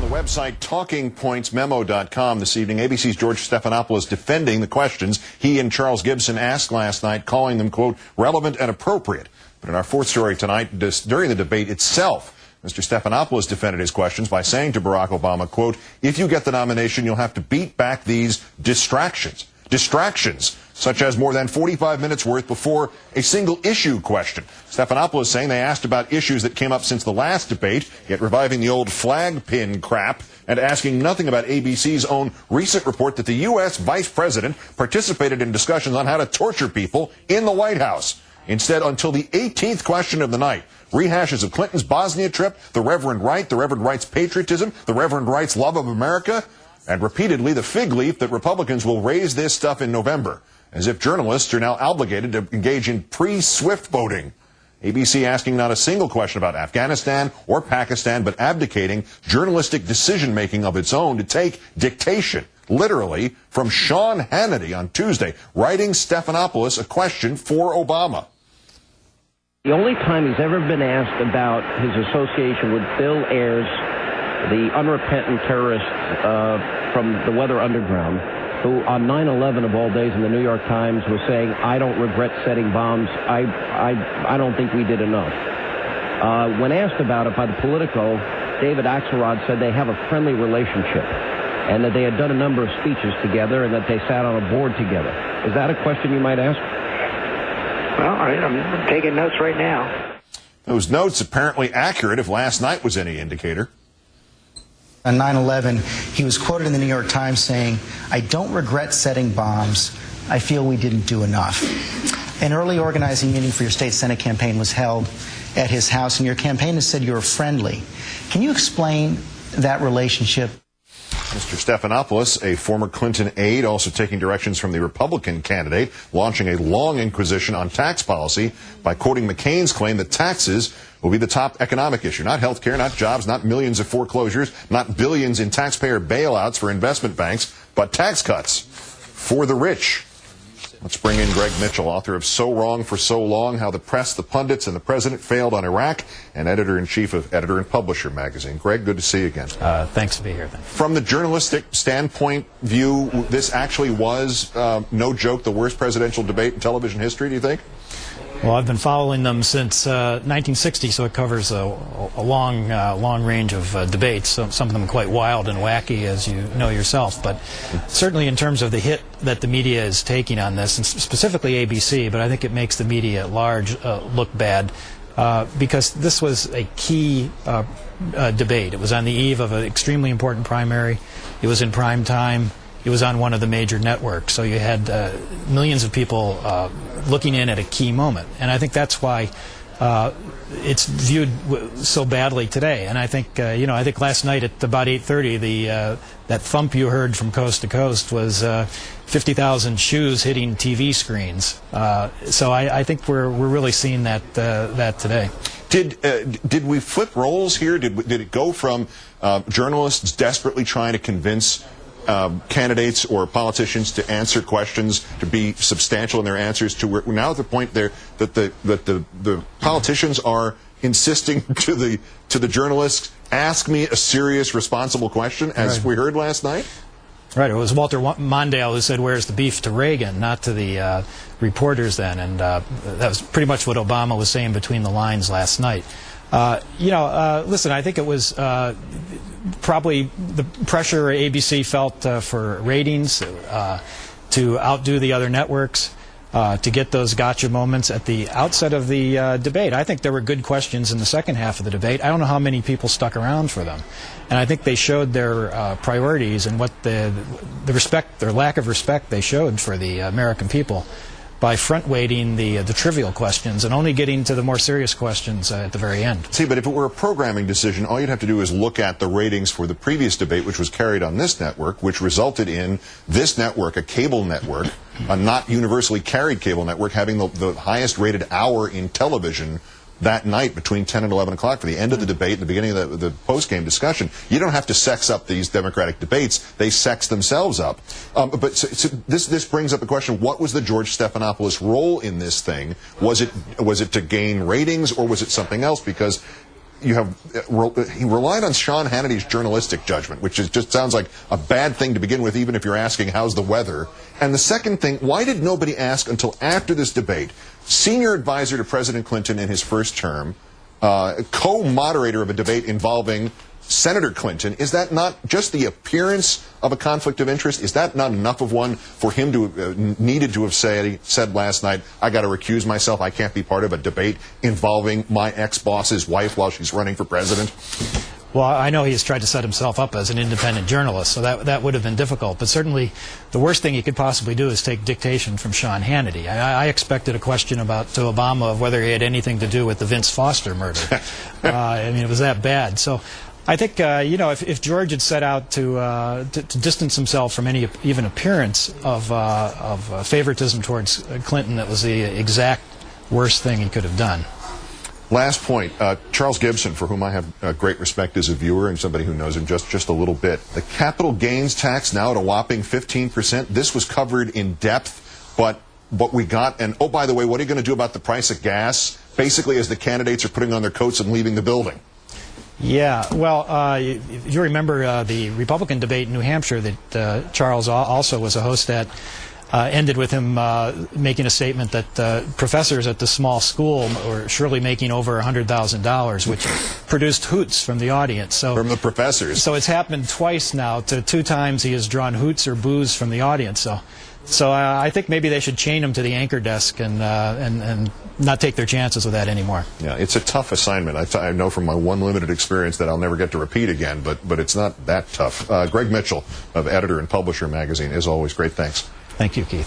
the website talkingpointsmemo.com this evening, ABC's George Stephanopoulos defending the questions he and Charles Gibson asked last night, calling them, quote, relevant and appropriate. But in our fourth story tonight, during the debate itself, Mr. Stephanopoulos defended his questions by saying to Barack Obama, quote, if you get the nomination, you'll have to beat back these distractions. Distractions, such as more than 45 minutes worth before a single issue question. Stephanopoulos saying they asked about issues that came up since the last debate, yet reviving the old flag pin crap and asking nothing about ABC's own recent report that the U.S. vice president participated in discussions on how to torture people in the White House. Instead, until the 18th question of the night, rehashes of Clinton's Bosnia trip, the Reverend Wright's patriotism, the Reverend Wright's love of America, and repeatedly the fig leaf that Republicans will raise this stuff in November, as if journalists are now obligated to engage in pre-Swift voting. ABC asking not a single question about Afghanistan or Pakistan, but abdicating journalistic decision-making of its own to take dictation, literally, from Sean Hannity on Tuesday, writing Stephanopoulos a question for Obama. The only time he's ever been asked about his association with Bill Ayers, the unrepentant terrorist from the Weather Underground, who on 9/11 of all days in the New York Times was saying, I don't regret setting bombs, I don't think we did enough. When asked about it by the Politico, David Axelrod said they have a friendly relationship and that they had done a number of speeches together and that they sat on a board together. Is that a question you might ask? Well, I'm taking notes right now. Those notes apparently accurate if last night was any indicator. On 9/11, he was quoted in the New York Times saying, I don't regret setting bombs. I feel we didn't do enough. An early organizing meeting for your state Senate campaign was held at his house, and your campaign has said you were friendly. Can you explain that relationship? Mr. Stephanopoulos, a former Clinton aide, also taking directions from the Republican candidate, launching a long inquisition on tax policy by quoting McCain's claim that taxes will be the top economic issue. Not health care, not jobs, not millions of foreclosures, not billions in taxpayer bailouts for investment banks, but tax cuts for the rich. Let's bring in Greg Mitchell, author of So Wrong for So Long, How the Press, the Pundits, and the President Failed on Iraq, and editor-in-chief of Editor and Publisher magazine. Greg, good to see you again. Thanks to be here. From the journalistic standpoint view, this actually was, no joke, the worst presidential debate in television history, do you think? Well, I've been following them since 1960, so it covers a long range of debates, some of them quite wild and wacky, as you know yourself. But certainly in terms of the hit that the media is taking on this, and specifically ABC, but I think it makes the media at large look bad, because this was a key debate. It was on the eve of an extremely important primary. It was in prime time. It was on one of the major networks, so you had millions of people looking in at a key moment, and I think that's why it's viewed so badly today. And I think, I think last night at about 8:30, that thump you heard from coast to coast was 50,000 shoes hitting TV screens. So I think we're really seeing that today. Did we flip roles here? Did it go from journalists desperately trying to convince candidates or politicians to answer questions, to be substantial in their answers, to we're now at the point there that the politicians are insisting to the journalists, ask me a serious, responsible question, as we heard last night? Right. It was Walter Mondale who said, where's the beef, to Reagan, not to the reporters then. And that was pretty much what Obama was saying between the lines last night. Listen, I think it was probably the pressure ABC felt for ratings, to outdo the other networks, to get those gotcha moments at the outset of the debate. I think there were good questions in the second half of the debate. I don't know how many people stuck around for them. And I think they showed their priorities and what the respect, their lack of respect they showed for the American people by front-weighting the trivial questions and only getting to the more serious questions at the very end. See, but if it were a programming decision, all you'd have to do is look at the ratings for the previous debate, which was carried on this network, which resulted in this network, a cable network, a not universally carried cable network, having the highest rated hour in television that night between 10 and 11 o'clock for the end of the debate and the beginning of the post-game discussion. You don't have to sex up these Democratic debates. They sex themselves up. But this brings up the question, what was the George Stephanopoulos role in this thing? Was it to gain ratings, or was it something else? Because he relied on Sean Hannity's journalistic judgment, which just sounds like a bad thing to begin with, even if you're asking how's the weather. And the second thing, why did nobody ask until after this debate, senior advisor to President Clinton in his first term, co-moderator of a debate involving Senator Clinton, is that not just the appearance of a conflict of interest? Is that not enough of one for him to needed to have said last night, I got to recuse myself, I can't be part of a debate involving my ex-boss's wife while she's running for president? Well, I know he's tried to set himself up as an independent journalist, so that would have been difficult. But certainly the worst thing he could possibly do is take dictation from Sean Hannity. I expected a question to Obama of whether he had anything to do with the Vince Foster murder. I mean, it was that bad. So I think, if George had set out to distance himself from any even appearance of favoritism towards Clinton, that was the exact worst thing he could have done. Last point, Charles Gibson, for whom I have great respect as a viewer and somebody who knows him just a little bit. The capital gains tax now at a whopping 15%. This was covered in depth, but what we got, and oh, by the way, what are you going to do about the price of gas? Basically, as the candidates are putting on their coats and leaving the building. Yeah, well, you remember the Republican debate in New Hampshire that Charles also was a host at, ended with him making a statement that professors at the small school were surely making over $100,000, which produced hoots from the audience. So from the professors. So it's happened twice now. Two times he has drawn hoots or boos from the audience. So I think maybe they should chain him to the anchor desk and not take their chances with that anymore. Yeah, it's a tough assignment. I know from my one limited experience that I'll never get to repeat again, but it's not that tough. Greg Mitchell of Editor and Publisher magazine, as always, great thanks. Thank you, Keith.